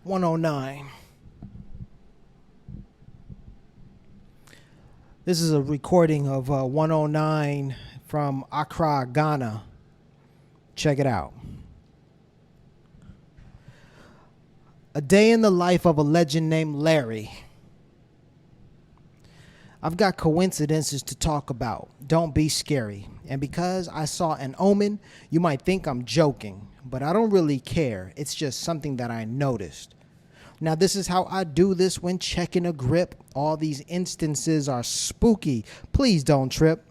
109. This is a recording of 109 from Accra, Ghana. Check it out. A day in the life of a legend named Larry. I've got coincidences to talk about. Don't be scary. And because I saw an omen, you might think I'm joking, but I don't really care. It's just something that I noticed. Now, this is how I do this when checking a grip. All these instances are spooky. Please don't trip.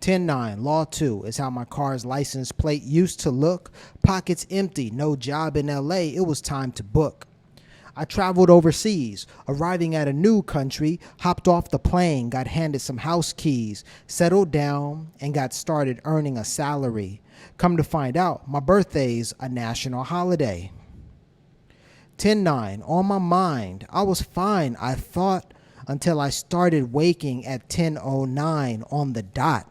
10-9, Law 2 is how my car's license plate used to look. Pockets empty, no job in LA. It was time to book. I traveled overseas, arriving at a new country, hopped off the plane, got handed some house keys, settled down, and got started earning a salary. Come to find out, my birthday's a national holiday. 10-9, on my mind. I was fine, I thought, until I started waking at 10:09 on the dot.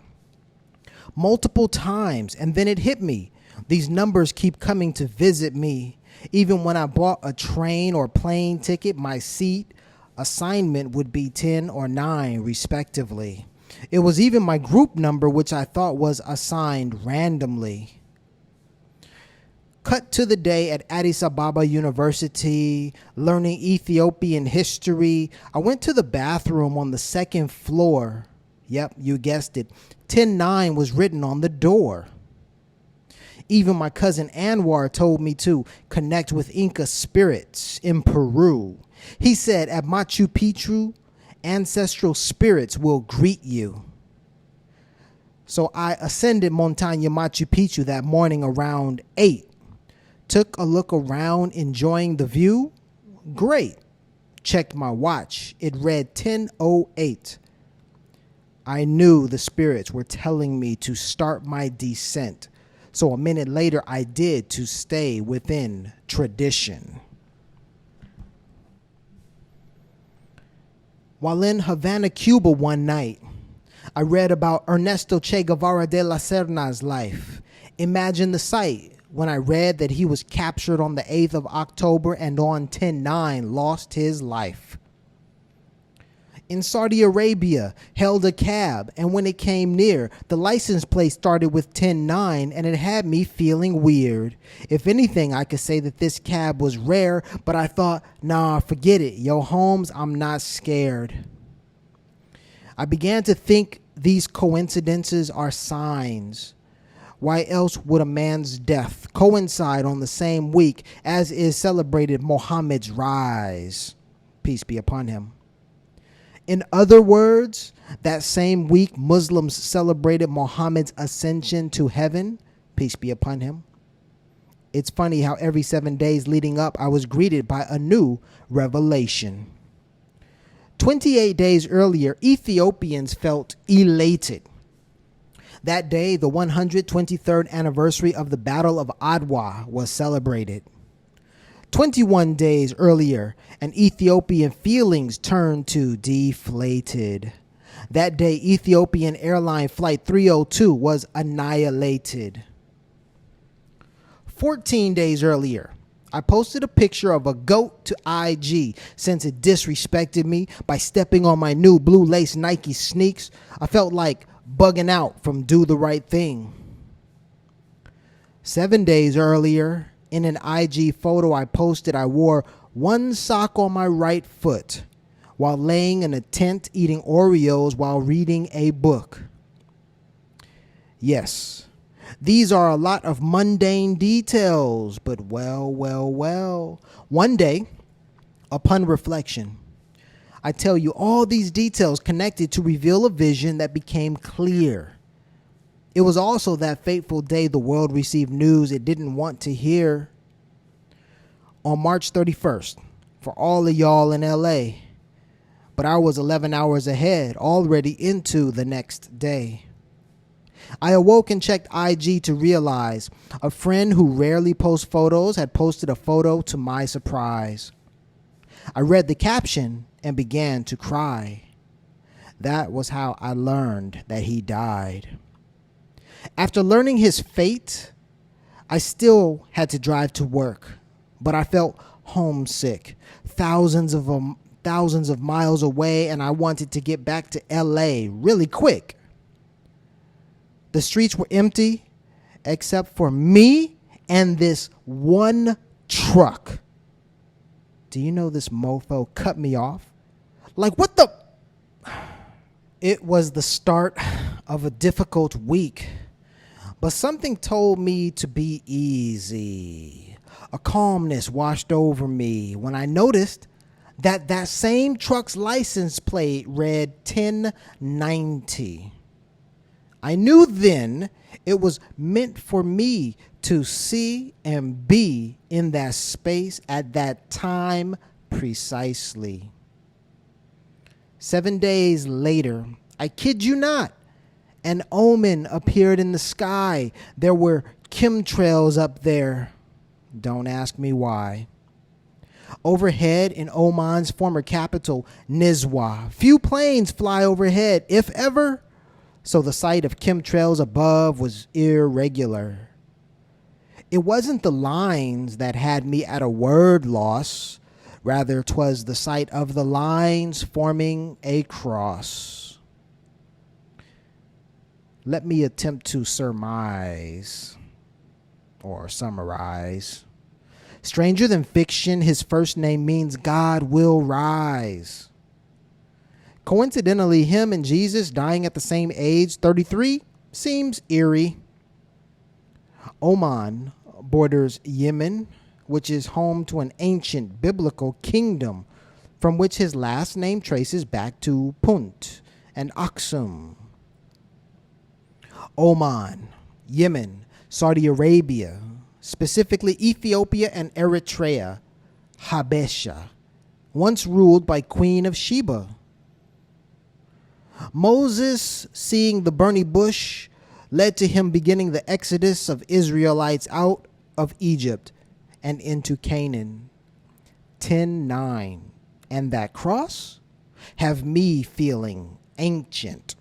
Multiple times, and then it hit me. These numbers keep coming to visit me. Even when I bought a train or plane ticket, my seat assignment would be 10 or 9, respectively. It was even my group number, which I thought was assigned randomly. Cut to the day at Addis Ababa University, learning Ethiopian history. I went to the bathroom on the second floor. Yep, you guessed it. 10-9 was written on the door. Even my cousin Anwar told me to connect with Inca spirits in Peru. He said at Machu Picchu, ancestral spirits will greet you. So I ascended Montaña Machu Picchu that morning around 8. Took a look around, enjoying the view. Great. Checked my watch. It read 10:08. I knew the spirits were telling me to start my descent. So a minute later, I did, to stay within tradition. While in Havana, Cuba one night, I read about Ernesto Che Guevara de la Serna's life. Imagine the sight when I read that he was captured on the 8th of October and on 10-9 lost his life. In Saudi Arabia, held a cab, and when it came near, the license plate started with 10-9, and it had me feeling weird. If anything, I could say that this cab was rare, but I thought, nah, forget it. Yo, Holmes, I'm not scared. I began to think these coincidences are signs. Why else would a man's death coincide on the same week as is celebrated Muhammad's rise? Peace be upon him. In other words, that same week Muslims celebrated Muhammad's ascension to heaven. Peace be upon him. It's funny how every 7 days leading up, I was greeted by a new revelation. 28 days earlier, Ethiopians felt elated. That day, the 123rd anniversary of the Battle of Adwa was celebrated. 21 days earlier, and Ethiopian feelings turned to deflated. That day, Ethiopian airline flight 302 was annihilated. 14 days earlier, I posted a picture of a goat to IG since it disrespected me by stepping on my new blue lace Nike sneaks. I felt like bugging out from Do the Right Thing. 7 days earlier, in an IG photo I posted, I wore one sock on my right foot while laying in a tent eating Oreos while reading a book. Yes, these are a lot of mundane details, but well. One day, upon reflection, I tell you all these details connected to reveal a vision that became clear. It was also that fateful day the world received news it didn't want to hear. On March 31st, for all of y'all in LA, but I was 11 hours ahead, already into the next day. I awoke and checked IG to realize a friend who rarely posts photos had posted a photo to my surprise. I read the caption and began to cry. That was how I learned that he died. After learning his fate, I still had to drive to work, but I felt homesick, thousands of miles away, and I wanted to get back to LA really quick. The streets were empty except for me and this one truck. Do you know this mofo cut me off? Like, what the? It was the start of a difficult week, but something told me to be easy. A calmness washed over me when I noticed that same truck's license plate read 1090. I knew then it was meant for me to see and be in that space at that time precisely. 7 days later, I kid you not, an omen appeared in the sky. There were chemtrails up there. Don't ask me why. Overhead in Oman's former capital, Nizwa, few planes fly overhead, if ever, so the sight of chemtrails above was irregular. It wasn't the lines that had me at a word loss. Rather, 'twas the sight of the lines forming a cross. Let me attempt to surmise or summarize. Stranger than fiction, his first name means God will rise. Coincidentally, him and Jesus dying at the same age, 33, seems eerie. Oman borders Yemen, which is home to an ancient biblical kingdom from which his last name traces back to Punt and Aksum. Oman, Yemen, Saudi Arabia, specifically Ethiopia and Eritrea, Habesha, once ruled by Queen of Sheba. Moses, seeing the burning bush, led to him beginning the exodus of Israelites out of Egypt and into Canaan. 10:9. And that cross have me feeling ancient.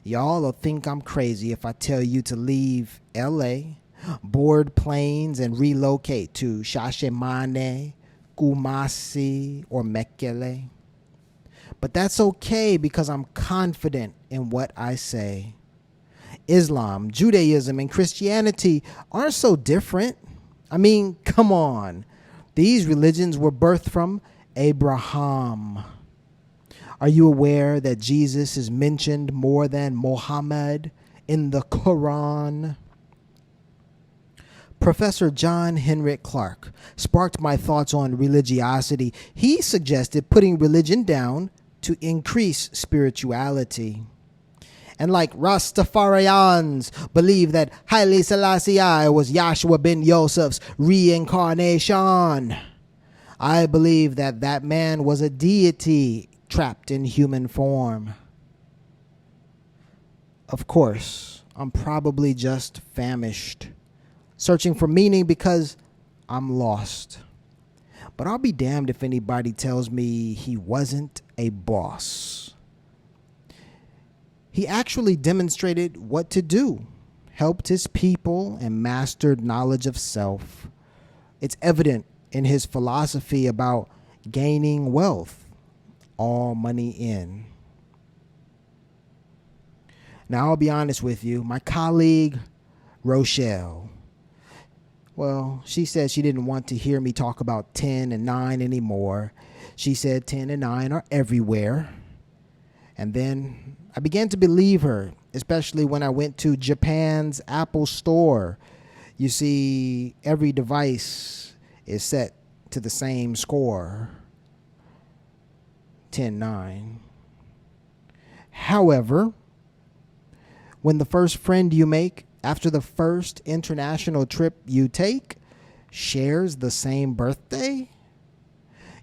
Y'all will think I'm crazy if I tell you to leave LA, board planes, and relocate to Shashemane, Kumasi, or Mekele. But that's okay because I'm confident in what I say. Islam, Judaism, and Christianity aren't so different. I mean, come on. These religions were birthed from Abraham. Are you aware that Jesus is mentioned more than Muhammad in the Quran? Professor John Henrik Clarke sparked my thoughts on religiosity. He suggested putting religion down to increase spirituality. And like Rastafarians believe that Haile Selassie was Yahshua ben Yosef's reincarnation, I believe that that man was a deity trapped in human form. Of course, I'm probably just famished, searching for meaning because I'm lost. But I'll be damned if anybody tells me he wasn't a boss. He actually demonstrated what to do, helped his people, and mastered knowledge of self. It's evident in his philosophy about gaining wealth, all money in. Now, I'll be honest with you. My colleague, Rochelle, well, she said she didn't want to hear me talk about 10 and 9 anymore. She said 10 and 9 are everywhere. And then I began to believe her, especially when I went to Japan's Apple store. You see, every device is set to the same score, 10-9. However, when the first friend you make after the first international trip you take shares the same birthday,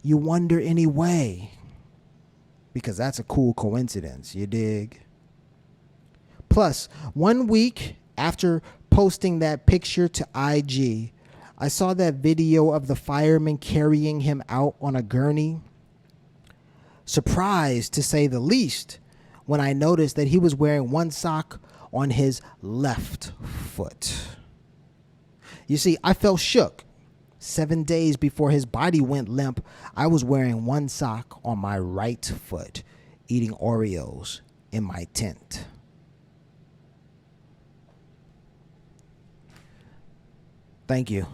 you wonder anyway, because that's a cool coincidence, you dig? Plus, 1 week after posting that picture to IG, I saw that video of the fireman carrying him out on a gurney. Surprised, to say the least, when I noticed that he was wearing one sock on his left foot. You see, I felt shook, 7 days before his body went limp, I was wearing one sock on my right foot, eating Oreos in my tent. Thank you.